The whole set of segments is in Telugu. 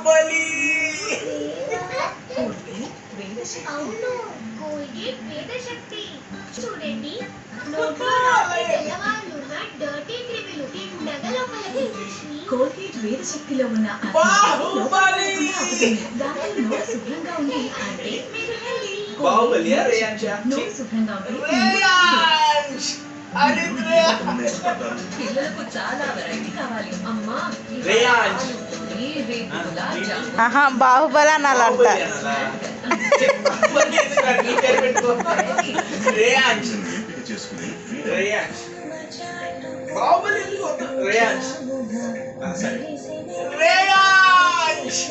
బాహుబలి. అవును, కోల్గేట్ వేదశక్తి. చూడండి, నోట్లో రాత్రి తెల్లవారులు ఉన్న డర్టీ క్రిములు తిన్నగా లోపలికి వచ్చి కోల్గేట్ వేదశక్తిలో ఉన్న బాహుబలి. దాంతో నోరు శుభ్రంగా ఉంది అంటే మీరు హెల్దీ. బాహుబలి రేయాంశ. నోరు శుభ్రంగా ఉంది. రేయాంశ్. అరిత్రే. పిల్లలకు చాలా వెరైటీ కావాలి అమ్మా. రేయాంశ్. ఆహా బాహుబలి అనాలంట. రేయాంశ్. రేయాంశ్. బాహుబలి రేయాంశ్. సరే రేయాంశ్.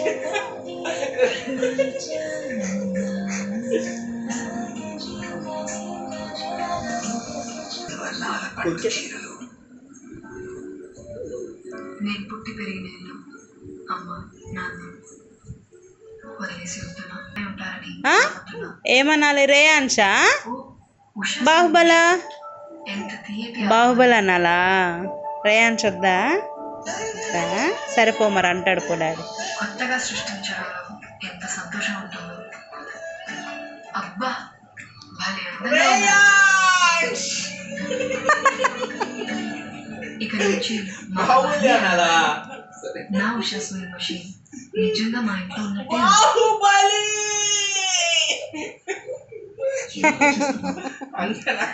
నేను పుట్టి పెరిగిన ఇల్లు అమ్మ నాన్న వదిలేసి ఉంటారని ఏమనాలి రేయాంశా ఉషా బాహుబల ఎంత తీయటి బాహుబలి అనాలా రేయాంశ్ వద్దా సరిపో మరి అంటాడు పో డాడీ. కొత్తగా సృష్టించడంలో ఎంత సంతోషం ఉంటుందో. అబ్బా భలే అందంగా ఉంది. రేయాంశ్. ఇక నుంచి మా బాహుబలి అనాలా. నా ఉషా స్వింగ్ మెషిన్ నిజంగా మా ఇంట్లో ఉన్నట్టే బాహుబలి. అంతేనా?